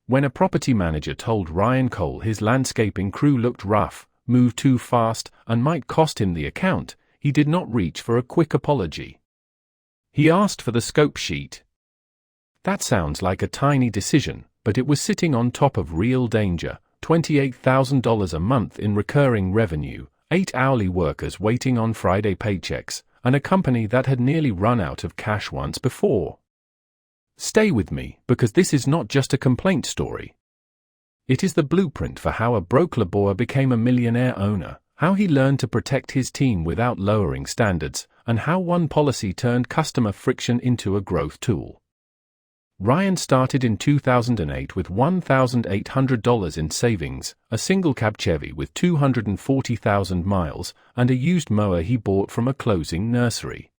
When a property manager told Ryan Cole his landscaping crew looked rough, moved too fast, and might cost him the account, he did not reach for a quick apology. He asked for the scope sheet. That sounds like a tiny decision, but it was sitting on top of real danger: $28,000 a month in recurring revenue, 8 hourly workers waiting on Friday paychecks, and a company that had nearly run out of cash once before. Stay with me, because this is not just a complaint story. It is the blueprint for how a broke laborer became a millionaire owner, how he learned to protect his team without lowering standards, and how one policy turned customer friction into a growth tool. Ryan started in 2008 with $1,800 in savings, a single-cab Chevy with 240,000 miles, and a used mower he bought from a closing nursery.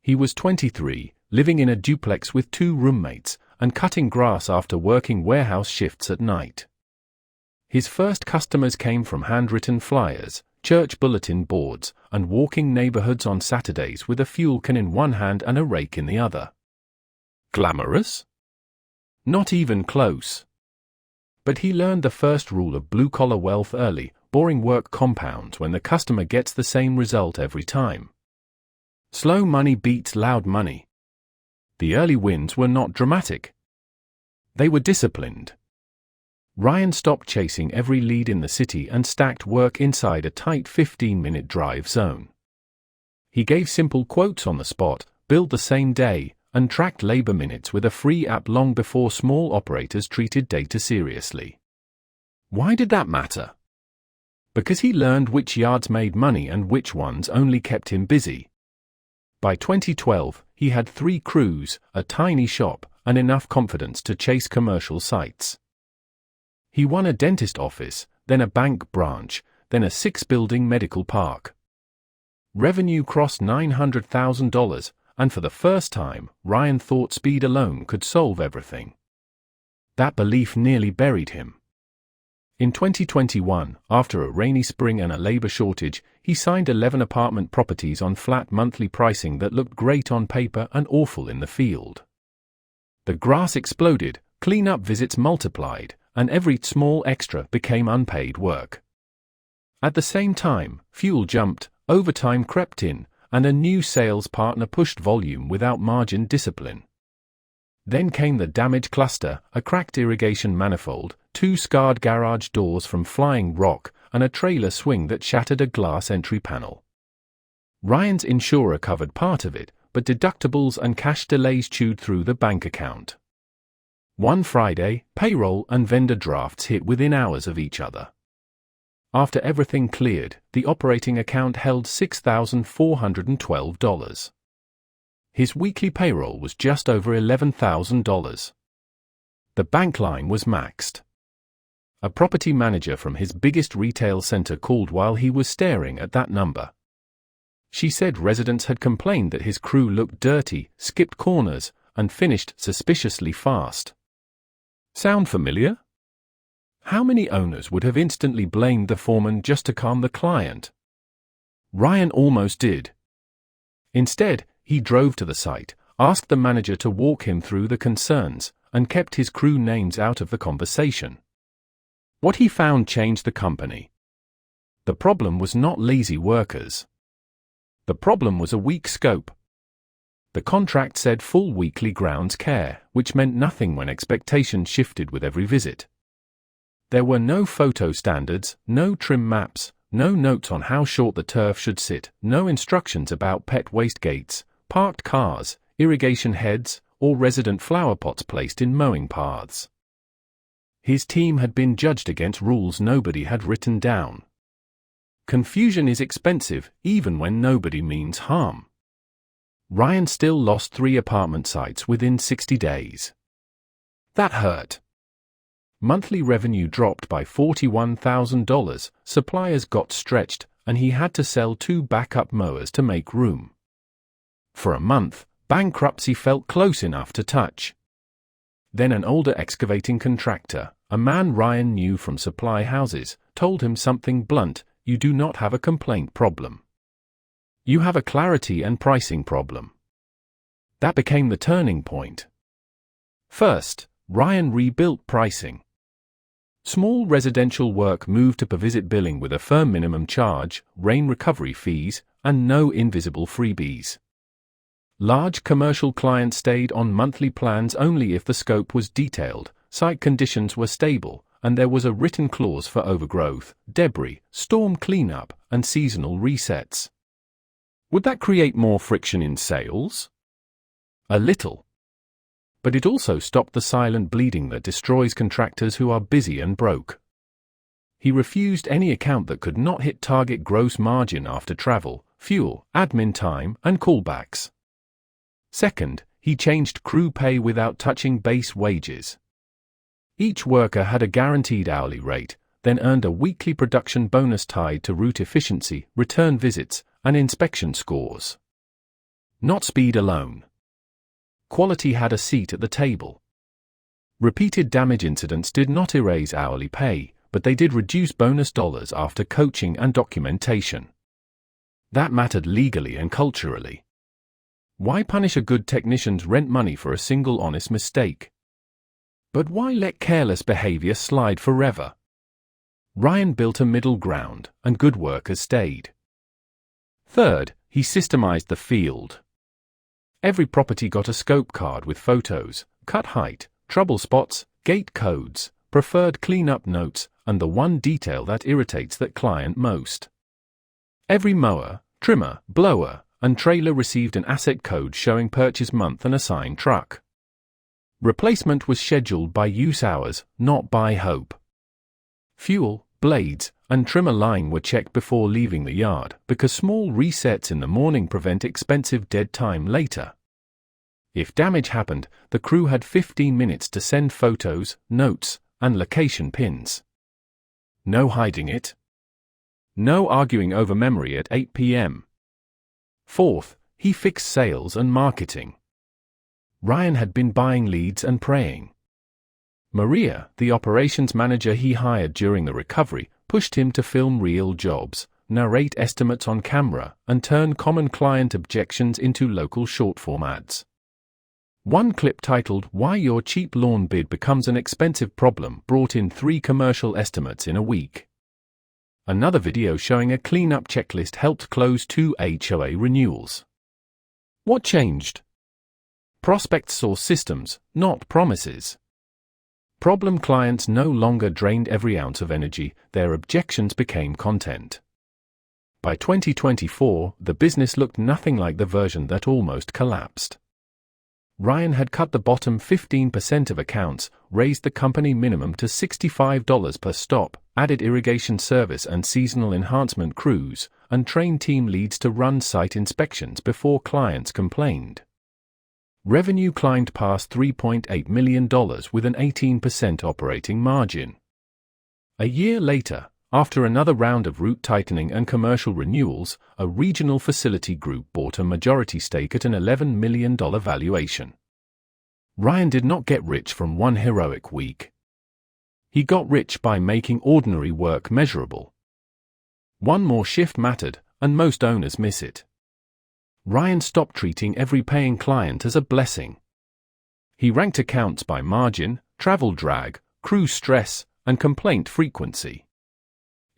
He was 23, living in a duplex with 2 roommates, and cutting grass after working warehouse shifts at night. His first customers came from handwritten flyers, church bulletin boards, and walking neighborhoods on Saturdays with a fuel can in one hand and a rake in the other. Glamorous? Not even close. But he learned the first rule of blue-collar wealth early: boring work compounds when the customer gets the same result every time. Slow money beats loud money. The early wins were not dramatic. They were disciplined. Ryan stopped chasing every lead in the city and stacked work inside a tight 15-minute drive zone. He gave simple quotes on the spot, billed the same day, and tracked labor minutes with a free app long before small operators treated data seriously. Why did that matter? Because he learned which yards made money and which ones only kept him busy. By 2012, he had 3 crews, a tiny shop, and enough confidence to chase commercial sites. He won a dentist office, then a bank branch, then a 6-building medical park. Revenue crossed $900,000, and for the first time, Ryan thought speed alone could solve everything. That belief nearly buried him. In 2021, after a rainy spring and a labor shortage, he signed 11 apartment properties on flat monthly pricing that looked great on paper and awful in the field. The grass exploded, cleanup visits multiplied, and every small extra became unpaid work. At the same time, fuel jumped, overtime crept in, and a new sales partner pushed volume without margin discipline. Then came the damage cluster: a cracked irrigation manifold, 2 scarred garage doors from flying rock, and a trailer swing that shattered a glass entry panel. Ryan's insurer covered part of it, but deductibles and cash delays chewed through the bank account. One Friday, payroll and vendor drafts hit within hours of each other. After everything cleared, the operating account held $6,412. His weekly payroll was just over $11,000. The bank line was maxed. A property manager from his biggest retail center called while he was staring at that number. She said residents had complained that his crew looked dirty, skipped corners, and finished suspiciously fast. Sound familiar? How many owners would have instantly blamed the foreman just to calm the client? Ryan almost did. Instead, he drove to the site, asked the manager to walk him through the concerns, and kept his crew names out of the conversation. What he found changed the company. The problem was not lazy workers. The problem was a weak scope. The contract said full weekly grounds care, which meant nothing when expectations shifted with every visit. There were no photo standards, no trim maps, no notes on how short the turf should sit, no instructions about pet waste gates, parked cars, irrigation heads, or resident flower pots placed in mowing paths. His team had been judged against rules nobody had written down. Confusion is expensive, even when nobody means harm. Ryan still lost 3 apartment sites within 60 days. That hurt. Monthly revenue dropped by $41,000, suppliers got stretched, and he had to sell 2 backup mowers to make room. For a month, bankruptcy felt close enough to touch. Then an older excavating contractor, a man Ryan knew from supply houses, told him something blunt: you do not have a complaint problem. You have a clarity and pricing problem. That became the turning point. First, Ryan rebuilt pricing. Small residential work moved to per-visit billing with a firm minimum charge, rain recovery fees, and no invisible freebies. Large commercial clients stayed on monthly plans only if the scope was detailed, site conditions were stable, and there was a written clause for overgrowth, debris, storm cleanup, and seasonal resets. Would that create more friction in sales? A little. But it also stopped the silent bleeding that destroys contractors who are busy and broke. He refused any account that could not hit target gross margin after travel, fuel, admin time, and callbacks. Second, he changed crew pay without touching base wages. Each worker had a guaranteed hourly rate, then earned a weekly production bonus tied to route efficiency, return visits, and inspection scores. Not speed alone. Quality had a seat at the table. Repeated damage incidents did not erase hourly pay, but they did reduce bonus dollars after coaching and documentation. That mattered legally and culturally. Why punish a good technician's rent money for a single honest mistake? But why let careless behavior slide forever? Ryan built a middle ground, and good workers stayed. Third, he systemized the field. Every property got a scope card with photos, cut height, trouble spots, gate codes, preferred cleanup notes, and the one detail that irritates that client most. Every mower, trimmer, blower, and trailer received an asset code showing purchase month and assigned truck. Replacement was scheduled by use hours, not by hope. Fuel, blades, and trimmer line were checked before leaving the yard, because small resets in the morning prevent expensive dead time later. If damage happened, the crew had 15 minutes to send photos, notes, and location pins. No hiding it. No arguing over memory at 8 p.m. Fourth, he fixed sales and marketing. Ryan had been buying leads and praying. Maria, the operations manager he hired during the recovery, pushed him to film real jobs, narrate estimates on camera, and turn common client objections into local short-form ads. One clip titled "Why Your Cheap Lawn Bid Becomes an Expensive Problem" brought in 3 commercial estimates in a week. Another video showing a cleanup checklist helped close 2 HOA renewals. What changed? Prospects saw systems, not promises. Problem clients no longer drained every ounce of energy, their objections became content. By 2024, the business looked nothing like the version that almost collapsed. Ryan had cut the bottom 15% of accounts, raised the company minimum to $65 per stop, added irrigation service and seasonal enhancement crews, and trained team leads to run site inspections before clients complained. Revenue climbed past $3.8 million with an 18% operating margin. A year later, after another round of route tightening and commercial renewals, a regional facility group bought a majority stake at an $11 million valuation. Ryan did not get rich from one heroic week. He got rich by making ordinary work measurable. One more shift mattered, and most owners miss it. Ryan stopped treating every paying client as a blessing. He ranked accounts by margin, travel drag, crew stress, and complaint frequency.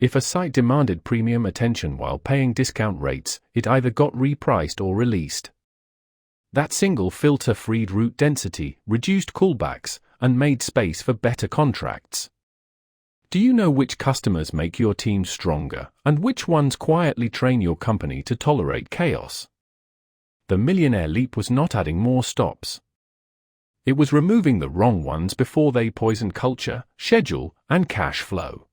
If a site demanded premium attention while paying discount rates, it either got repriced or released. That single filter freed route density, reduced callbacks, and made space for better contracts. Do you know which customers make your team stronger, and which ones quietly train your company to tolerate chaos? The Millionaire leap was not adding more stops. It was removing the wrong ones before they poisoned culture, schedule, and cash flow.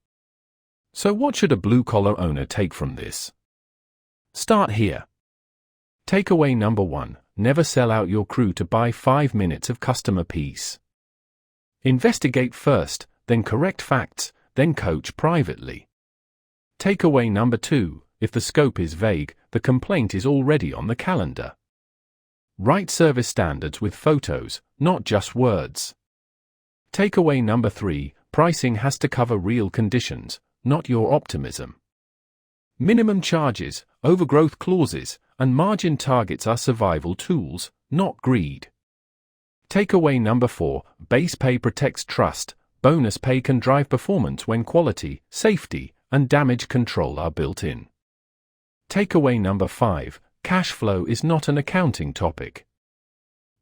So what should a blue-collar owner take from this? Start here. Takeaway number 1, never sell out your crew to buy 5 minutes of customer peace. Investigate first, then correct facts, then coach privately. Takeaway number 2, if the scope is vague, the complaint is already on the calendar. Write service standards with photos, not just words. Takeaway number 3, pricing has to cover real conditions, not your optimism. Minimum charges, overgrowth clauses, and margin targets are survival tools, not greed. Takeaway number 4, base pay protects trust, bonus pay can drive performance when quality, safety, and damage control are built in. Takeaway number 5, cash flow is not an accounting topic.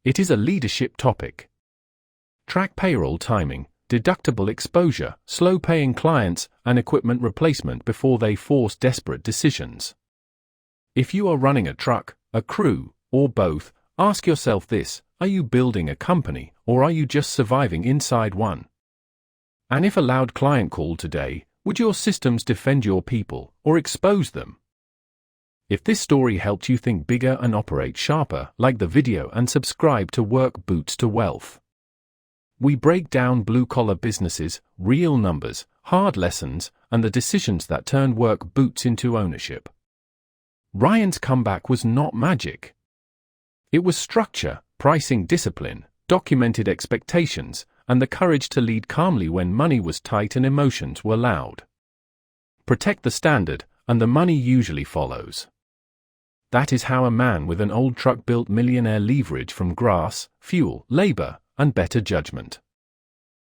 It is a leadership topic. Track payroll timing, deductible exposure, slow paying clients, and equipment replacement before they force desperate decisions. If you are running a truck, a crew, or both, ask yourself this: are you building a company, or are you just surviving inside one? And if a loud client called today, would your systems defend your people, or expose them? If this story helped you think bigger and operate sharper, like the video and subscribe to Work Boots to Wealth. We break down blue-collar businesses, real numbers, hard lessons, and the decisions that turned work boots into ownership. Ryan's comeback was not magic. It was structure, pricing discipline, documented expectations, and the courage to lead calmly when money was tight and emotions were loud. Protect the standard, and the money usually follows. That is how a man with an old truck built Millionaire leverage from grass, fuel, labor, and better judgment.